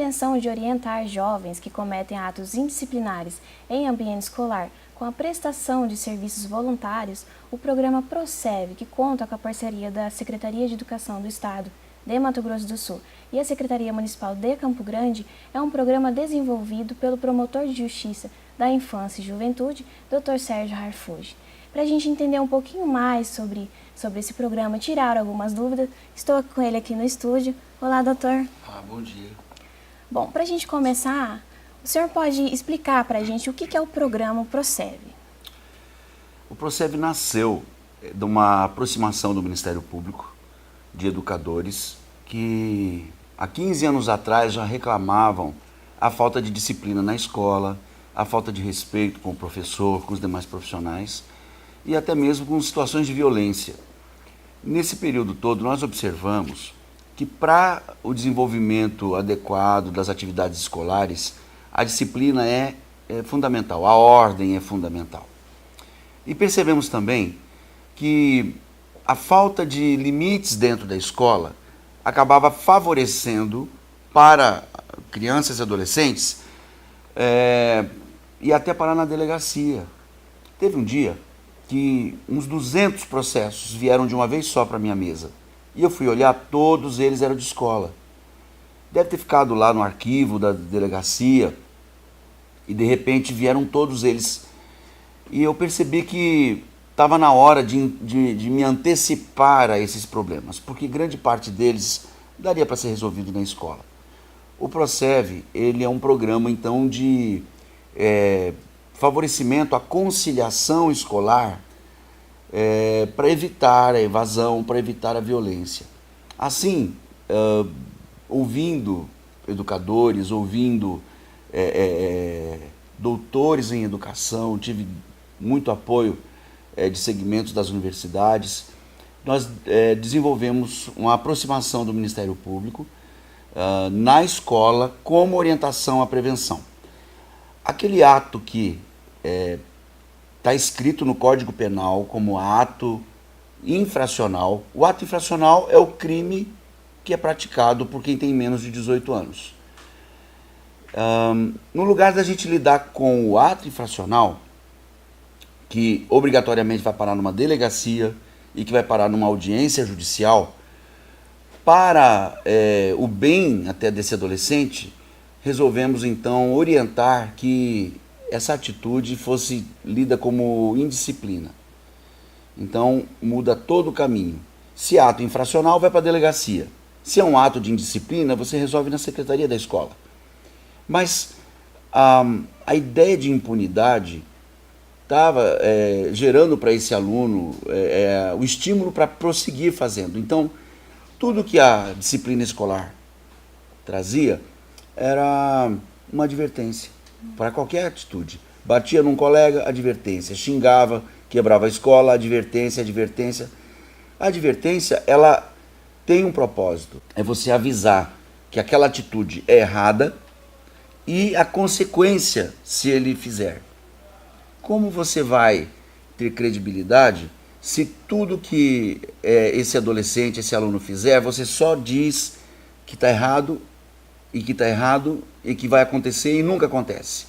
intenção de orientar jovens que cometem atos indisciplinares em ambiente escolar com a prestação de serviços voluntários, o programa PROSEV, que conta com a parceria da Secretaria de Educação do Estado de Mato Grosso do Sul e a Secretaria Municipal de Campo Grande, é um programa desenvolvido pelo promotor de Justiça da Infância e Juventude, Dr. Sérgio Harfuji. Para a gente entender um pouquinho mais sobre esse programa, tirar algumas dúvidas, estou com ele aqui no estúdio. Olá, doutor. Bom dia. Bom, para a gente começar, o senhor pode explicar para a gente o que é o programa PROSEV? O PROSEV nasceu de uma aproximação do Ministério Público, de educadores, que há 15 anos atrás já reclamavam a falta de disciplina na escola, a falta de respeito com o professor, com os demais profissionais e até mesmo com situações de violência. Nesse período todo, nós observamos que para o desenvolvimento adequado das atividades escolares, a disciplina é fundamental, a ordem é fundamental. E percebemos também que a falta de limites dentro da escola acabava favorecendo para crianças e adolescentes e até parar na delegacia. Teve um dia que uns 200 processos vieram de uma vez só para a minha mesa. E eu fui olhar, todos eles eram de escola. Deve ter ficado lá no arquivo da delegacia e de repente vieram todos eles. E eu percebi que estava na hora de me antecipar a esses problemas, porque grande parte deles daria para ser resolvido na escola. O PROSEV, ele é um programa então de favorecimento à conciliação escolar para evitar a evasão, para evitar a violência. Assim, ouvindo educadores, ouvindo doutores em educação, tive muito apoio de segmentos das universidades, nós desenvolvemos uma aproximação do Ministério Público na escola como orientação à prevenção. Aquele ato que está escrito no Código Penal como ato infracional, o ato infracional é o crime que é praticado por quem tem menos de 18 anos. No lugar da gente lidar com o ato infracional, que obrigatoriamente vai parar numa delegacia e que vai parar numa audiência judicial, para o bem até desse adolescente, resolvemos então orientar que essa atitude fosse lida como indisciplina. Então muda todo o caminho. Se é ato infracional, vai para a delegacia. Se é um ato de indisciplina, você resolve na secretaria da escola. Mas a ideia de impunidade estava gerando para esse aluno o estímulo para prosseguir fazendo. Então, tudo que a disciplina escolar trazia era uma advertência para qualquer atitude. Batia num colega, advertência. Xingava, quebrava a escola, advertência, advertência. A advertência, ela tem um propósito. É você avisar que aquela atitude é errada e a consequência se ele fizer. Como você vai ter credibilidade se tudo que esse adolescente, esse aluno fizer, você só diz que está errado e que está errado e que vai acontecer e nunca acontece?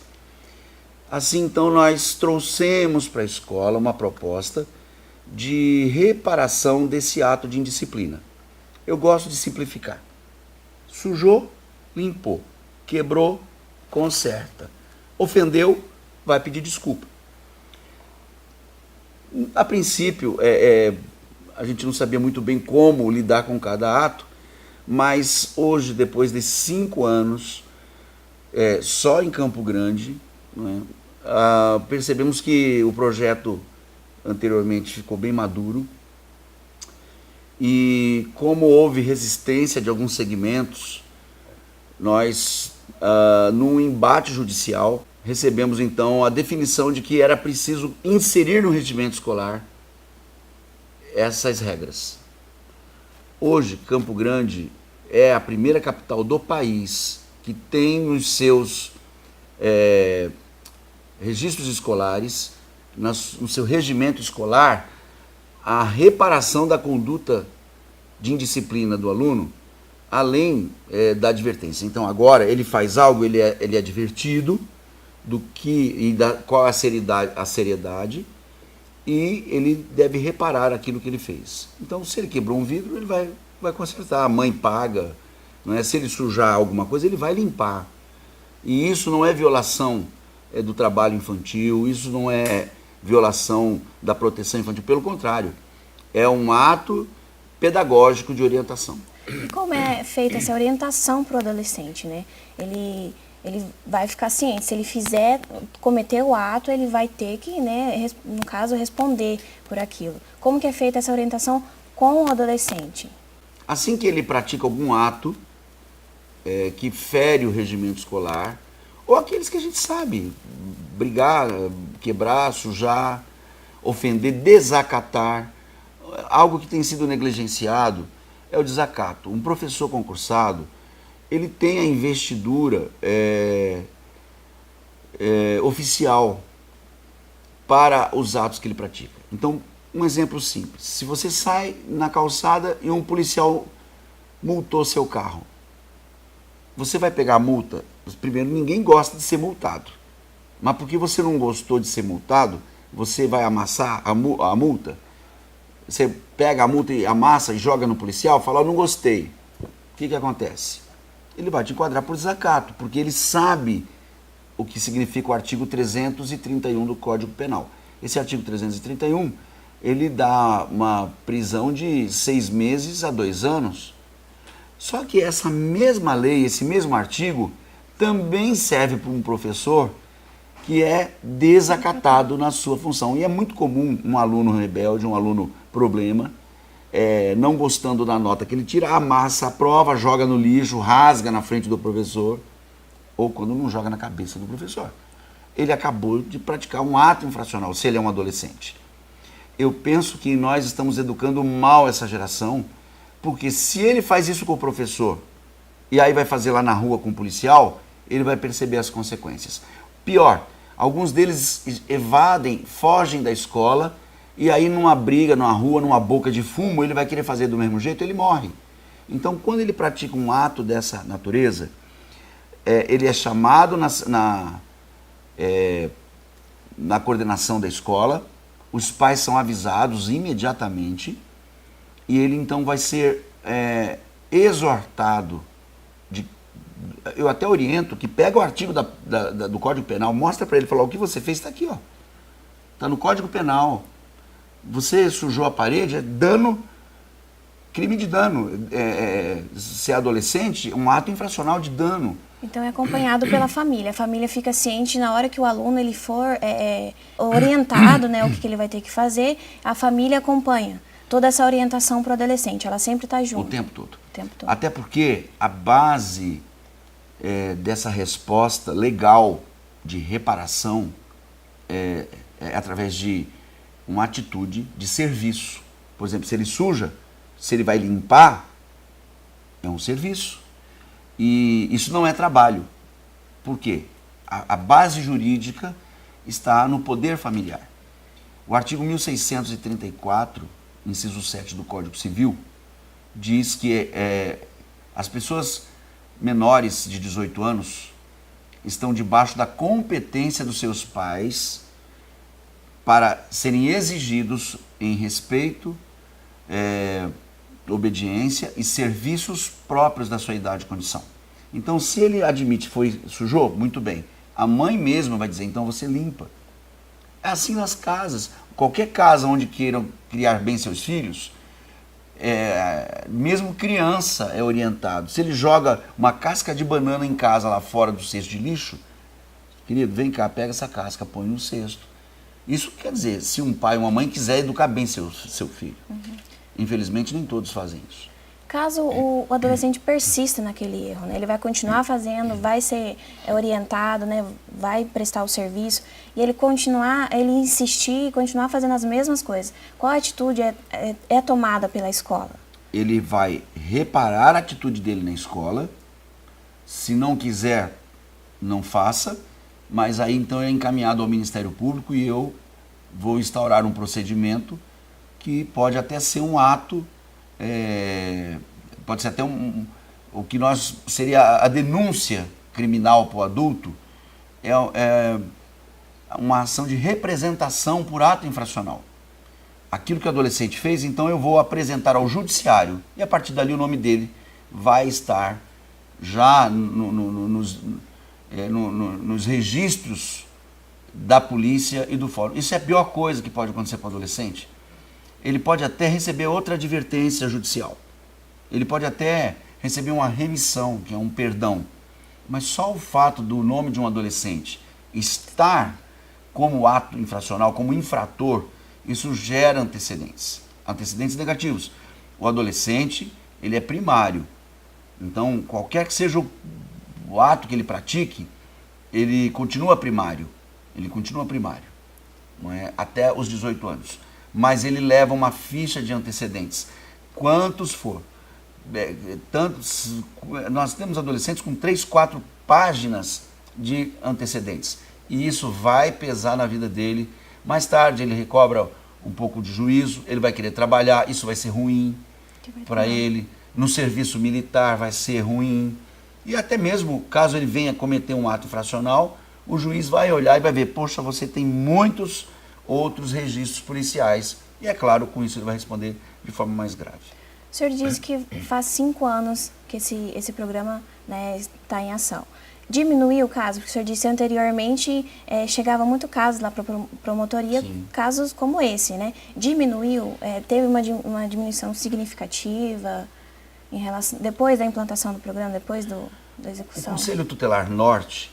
Assim, então, nós trouxemos para a escola uma proposta de reparação desse ato de indisciplina. Eu gosto de simplificar. Sujou, limpou. Quebrou, conserta. Ofendeu, vai pedir desculpa. A princípio, a gente não sabia muito bem como lidar com cada ato, mas hoje, depois de 5 anos, só em Campo Grande, não é, percebemos que o projeto anteriormente ficou bem maduro e como houve resistência de alguns segmentos, nós, num embate judicial, recebemos então a definição de que era preciso inserir no regimento escolar essas regras. Hoje, Campo Grande é a primeira capital do país que tem nos seus registros escolares, no seu regimento escolar, a reparação da conduta de indisciplina do aluno além da advertência. Então agora ele faz algo, ele é advertido do que e qual é a seriedade, e ele deve reparar aquilo que ele fez. Então, se ele quebrou um vidro, ele vai consertar, a mãe paga, não é? Se ele sujar alguma coisa, ele vai limpar. E isso não é violação do trabalho infantil, isso não é violação da proteção infantil, pelo contrário, é um ato pedagógico de orientação. E como é feita essa orientação para o adolescente, né? Ele vai ficar ciente, se ele cometer o ato, ele vai ter que, né, no caso, responder por aquilo. Como que é feita essa orientação com o adolescente? Assim que ele pratica algum ato que fere o regimento escolar, ou aqueles que a gente sabe, brigar, quebrar, sujar, ofender, desacatar, algo que tem sido negligenciado é o desacato. Um professor concursado, ele tem a investidura oficial para os atos que ele pratica. Então, um exemplo simples. Se você sai na calçada e um policial multou seu carro, você vai pegar a multa? Primeiro, ninguém gosta de ser multado. Mas porque você não gostou de ser multado, você vai amassar a multa? Você pega a multa e amassa e joga no policial, fala, não gostei. O que acontece? Ele vai te enquadrar por desacato, porque ele sabe o que significa o artigo 331 do Código Penal. Esse artigo 331, ele dá uma prisão de 6 meses a 2 anos. Só que essa mesma lei, esse mesmo artigo, também serve para um professor que é desacatado na sua função. E é muito comum um aluno rebelde, um aluno problema, não gostando da nota que ele tira, amassa a prova, joga no lixo, rasga na frente do professor, ou quando não joga na cabeça do professor. Ele acabou de praticar um ato infracional, se ele é um adolescente. Eu penso que nós estamos educando mal essa geração, porque se ele faz isso com o professor, e aí vai fazer lá na rua com o policial, ele vai perceber as consequências. Pior, alguns deles evadem, fogem da escola, e aí numa briga, numa rua, numa boca de fumo, ele vai querer fazer do mesmo jeito, ele morre. Então, quando ele pratica um ato dessa natureza, ele é chamado na coordenação da escola, os pais são avisados imediatamente, e ele então vai ser exortado. Eu até oriento que pega o artigo do Código Penal, mostra para ele, fala, o que você fez está aqui, ó. Está no Código Penal. Você sujou a parede, é dano, crime de dano. Se é adolescente, um ato infracional de dano. Então é acompanhado pela família. A família fica ciente na hora que o aluno ele for orientado, né, o que ele vai ter que fazer, a família acompanha toda essa orientação para o adolescente. Ela sempre está junto. O tempo todo. O tempo todo. Até porque a base dessa resposta legal de reparação é através de uma atitude de serviço. Por exemplo, se ele suja, se ele vai limpar, é um serviço. E isso não é trabalho. Por quê? A base jurídica está no poder familiar. O artigo 1634, inciso 7 do Código Civil, diz que as pessoas menores de 18 anos estão debaixo da competência dos seus pais para serem exigidos em respeito, obediência e serviços próprios da sua idade e condição. Então, se ele admite sujou, muito bem. A mãe mesma vai dizer, então você limpa. É assim nas casas. Qualquer casa onde queiram criar bem seus filhos, mesmo criança é orientado. Se ele joga uma casca de banana em casa lá fora do cesto de lixo, querido, vem cá, pega essa casca, põe no cesto. Isso quer dizer, se um pai ou uma mãe quiser educar bem seu filho. Uhum. Infelizmente, nem todos fazem isso. Caso o adolescente persista naquele erro, né? Ele vai continuar fazendo, vai ser orientado, né? Vai prestar o serviço, e ele insistir e continuar fazendo as mesmas coisas. Qual atitude é tomada pela escola? Ele vai reparar a atitude dele na escola. Se não quiser, não faça, mas aí então é encaminhado ao Ministério Público e eu vou instaurar um procedimento que pode até ser um ato, pode ser até o que nós seria a denúncia criminal para o adulto, é uma ação de representação por ato infracional. Aquilo que o adolescente fez, então eu vou apresentar ao judiciário e a partir dali o nome dele vai estar já nos registros da polícia e do fórum. Isso é a pior coisa que pode acontecer para o adolescente. Ele pode até receber outra advertência judicial. Ele pode até receber uma remissão, que é um perdão. Mas só o fato do nome de um adolescente estar como ato infracional, como infrator, isso gera antecedentes negativos. O adolescente, ele é primário. Então, qualquer que seja o ato que ele pratique, ele continua primário. Não é? Até os 18 anos. Mas ele leva uma ficha de antecedentes. Quantos for. Nós temos adolescentes com 3, 4 páginas de antecedentes. E isso vai pesar na vida dele. Mais tarde ele recobra um pouco de juízo, ele vai querer trabalhar, isso vai ser ruim para ele. No serviço militar vai ser ruim. E até mesmo, caso ele venha cometer um ato infracional, o juiz vai olhar e vai ver, poxa, você tem muitos outros registros policiais. E é claro, com isso ele vai responder de forma mais grave. O senhor disse que faz 5 anos que esse programa, né, está em ação. Diminuiu o caso? Porque o senhor disse anteriormente, chegava muito casos lá para a promotoria, sim, casos como esse, né? Diminuiu? Teve uma diminuição significativa em relação, depois da implantação do programa, depois da execução? O Conselho Tutelar Norte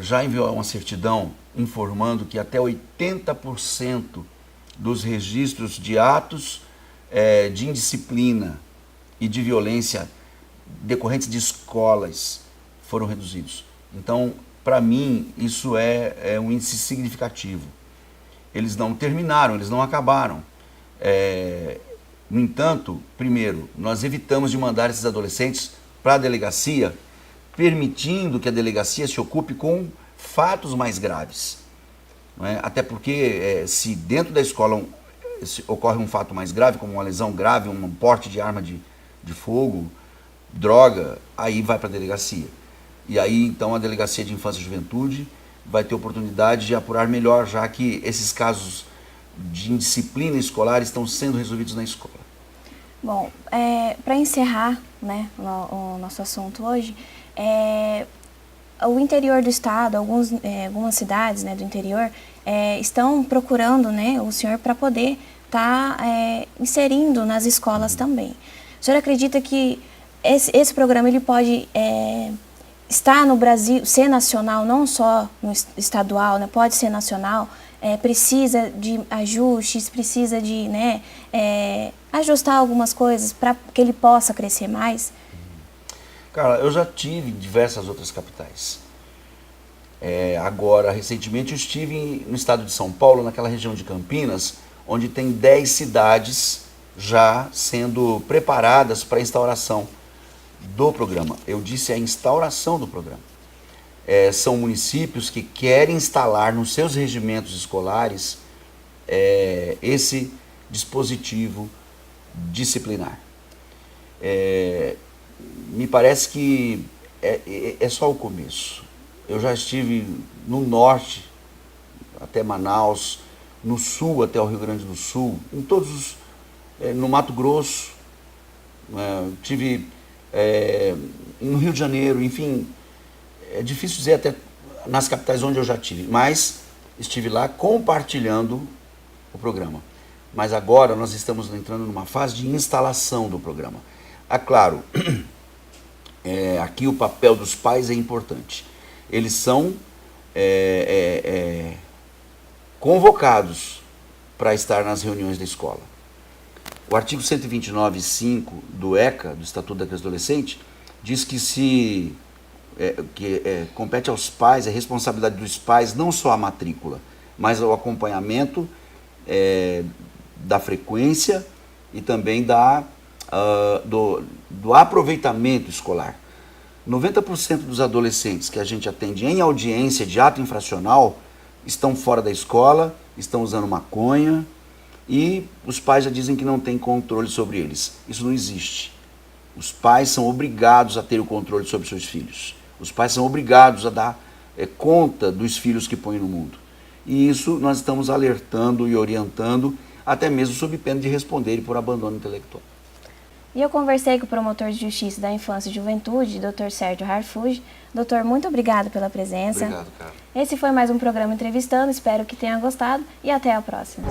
já enviou uma certidão informando que até 80% dos registros de atos de indisciplina e de violência decorrentes de escolas foram reduzidos. Então, para mim, isso é um índice significativo. Eles não terminaram, eles não acabaram. No entanto, primeiro, nós evitamos de mandar esses adolescentes para a delegacia, permitindo que a delegacia se ocupe com fatos mais graves. Não é? Até porque, se dentro da escola ocorre um fato mais grave, como uma lesão grave, um porte de arma de fogo, droga, aí vai para a delegacia. E aí, então, a Delegacia de Infância e Juventude vai ter oportunidade de apurar melhor, já que esses casos de indisciplina escolar estão sendo resolvidos na escola. Bom, para encerrar, né, o nosso assunto hoje, o interior do estado, algumas cidades, né, do interior, estão procurando, né, o senhor para poder estar inserindo nas escolas também. O senhor acredita que esse programa ele pode estar no Brasil, ser nacional, não só no estadual, né, pode ser nacional, precisa de ajustes, precisa de, né, ajustar algumas coisas para que ele possa crescer mais? Cara, eu já tive em diversas outras capitais. Agora, recentemente, eu estive no estado de São Paulo, naquela região de Campinas, onde tem 10 cidades já sendo preparadas para a instauração do programa. Eu disse a instauração do programa. São municípios que querem instalar nos seus regimentos escolares esse dispositivo disciplinar. Me parece que é só o começo. Eu já estive no norte, até Manaus, no sul, até o Rio Grande do Sul, em todos no Mato Grosso, tive no Rio de Janeiro, enfim, é difícil dizer até nas capitais onde eu já tive, mas estive lá compartilhando o programa. Mas agora nós estamos entrando numa fase de instalação do programa. Claro, aqui o papel dos pais é importante. Eles são convocados para estar nas reuniões da escola. O artigo 129.5 do ECA, do Estatuto da Criança e do Adolescente, diz que compete aos pais, é responsabilidade dos pais, não só a matrícula, mas o acompanhamento da frequência e também do aproveitamento escolar. 90% dos adolescentes que a gente atende em audiência de ato infracional estão fora da escola, estão usando maconha e os pais já dizem que não tem controle sobre eles. Isso não existe. Os pais são obrigados a ter o controle sobre seus filhos. Os pais são obrigados a dar conta dos filhos que põem no mundo. E isso nós estamos alertando e orientando, até mesmo sob pena de responderem por abandono intelectual. E eu conversei com o promotor de Justiça da Infância e Juventude, Dr. Sérgio Harfuji. Doutor, muito obrigado pela presença. Obrigado, cara. Esse foi mais um programa Entrevistando, espero que tenha gostado e até a próxima.